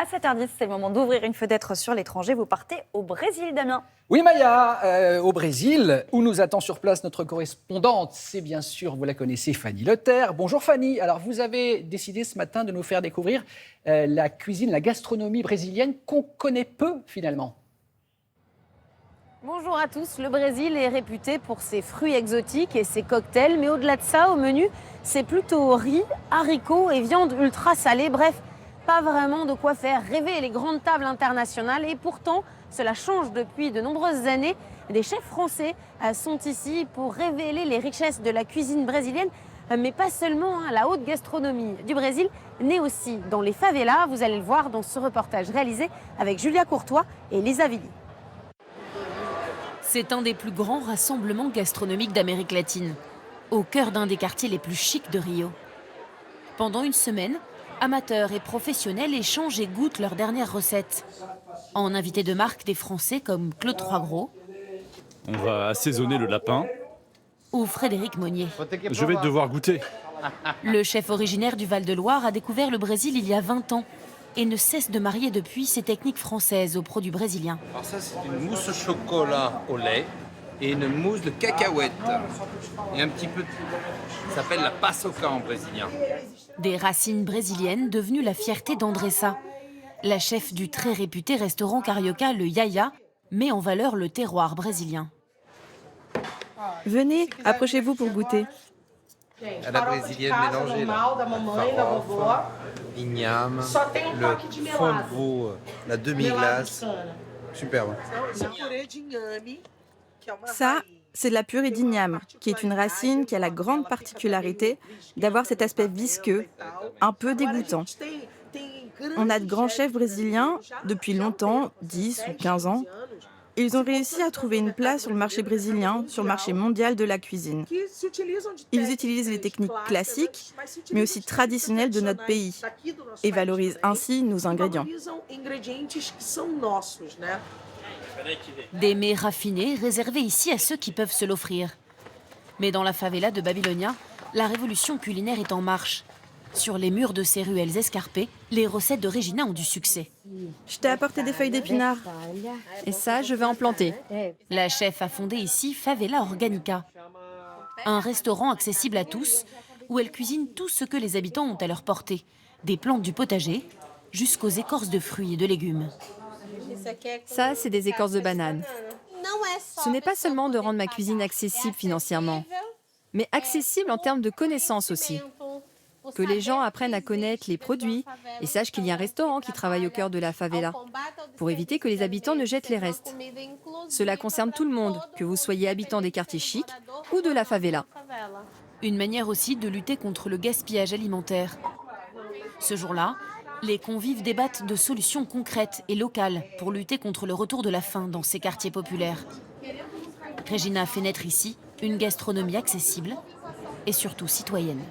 À 7h10, c'est le moment d'ouvrir une fenêtre sur l'étranger. Vous partez au Brésil, Damien. Oui, Maya, au Brésil, où nous attend sur place notre correspondante, c'est bien sûr, vous la connaissez, Fanny Leterre. Bonjour Fanny, alors vous avez décidé ce matin de nous faire découvrir la cuisine, la gastronomie brésilienne qu'on connaît peu finalement. Bonjour à tous, le Brésil est réputé pour ses fruits exotiques et ses cocktails, mais au-delà de ça, au menu, c'est plutôt riz, haricots et viande ultra salée, bref, pas vraiment de quoi faire rêver les grandes tables internationales et pourtant, cela change depuis de nombreuses années. Des chefs français sont ici pour révéler les richesses de la cuisine brésilienne, mais pas seulement, la haute gastronomie du Brésil naît aussi dans les favelas, vous allez le voir dans ce reportage réalisé avec Julia Courtois et Lisa Villi. C'est un des plus grands rassemblements gastronomiques d'Amérique latine, au cœur d'un des quartiers les plus chics de Rio. Pendant une semaine, amateurs et professionnels échangent et goûtent leurs dernières recettes. En invité de marque des Français comme Claude Troisgros. On va assaisonner le lapin. Ou Frédéric Monnier. Je vais devoir goûter. Le chef originaire du Val-de-Loire a découvert le Brésil il y a 20 ans et ne cesse de marier depuis ses techniques françaises aux produits brésiliens. Alors ça, c'est une mousse au chocolat au lait et une mousse de cacahuètes. Et un petit peu, ça s'appelle la paçoca en brésilien. Des racines brésiliennes devenues la fierté d'Andressa. La chef du très réputé restaurant carioca, le Yaya, met en valeur le terroir brésilien. Venez, approchez-vous pour goûter. À la brésilienne mélangée, là. La farofa, l'igname, le fond de veau, la demi-glace. Superbe. Ça, c'est de la purée d'igname, qui est une racine qui a la grande particularité d'avoir cet aspect visqueux, un peu dégoûtant. On a de grands chefs brésiliens, depuis longtemps, 10 ou 15 ans. Ils ont réussi à trouver une place sur le marché brésilien, sur le marché mondial de la cuisine. Ils utilisent les techniques classiques, mais aussi traditionnelles de notre pays, et valorisent ainsi nos ingrédients. Des mets raffinés réservés ici à ceux qui peuvent se l'offrir. Mais dans la favela de Babylonia, la révolution culinaire est en marche. Sur les murs de ces ruelles escarpées, les recettes de Regina ont du succès. Je t'ai apporté des feuilles d'épinards. Et ça, je vais en planter. La chef a fondé ici Favela Organica, un restaurant accessible à tous, où elle cuisine tout ce que les habitants ont à leur portée, des plantes du potager jusqu'aux écorces de fruits et de légumes. Ça, c'est des écorces de banane. Ce n'est pas seulement de rendre ma cuisine accessible financièrement, mais accessible en termes de connaissances aussi. Que les gens apprennent à connaître les produits et sachent qu'il y a un restaurant qui travaille au cœur de la favela, pour éviter que les habitants ne jettent les restes. Cela concerne tout le monde, que vous soyez habitant des quartiers chics ou de la favela. Une manière aussi de lutter contre le gaspillage alimentaire. Ce jour-là, les convives débattent de solutions concrètes et locales pour lutter contre le retour de la faim dans ces quartiers populaires. Regina fait naître ici une gastronomie accessible et surtout citoyenne.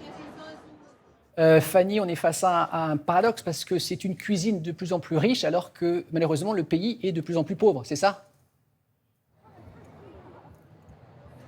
Fanny, on est face à un paradoxe parce que c'est une cuisine de plus en plus riche alors que malheureusement le pays est de plus en plus pauvre, c'est ça ?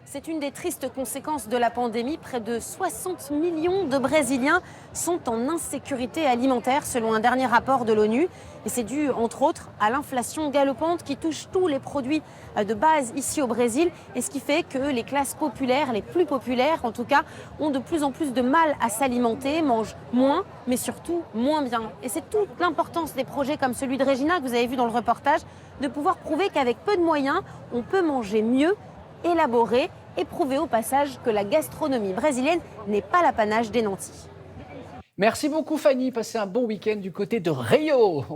C'est une des tristes conséquences de la pandémie. Près de 60 millions de Brésiliens sont en insécurité alimentaire selon un dernier rapport de l'ONU. Et c'est dû, entre autres, à l'inflation galopante qui touche tous les produits de base ici au Brésil. Et ce qui fait que les classes populaires, les plus populaires en tout cas, ont de plus en plus de mal à s'alimenter, mangent moins, mais surtout moins bien. Et c'est toute l'importance des projets comme celui de Regina que vous avez vu dans le reportage, de pouvoir prouver qu'avec peu de moyens, on peut manger mieux, élaborer et prouver au passage que la gastronomie brésilienne n'est pas l'apanage des nantis. Merci beaucoup Fanny, passez un bon week-end du côté de Rio.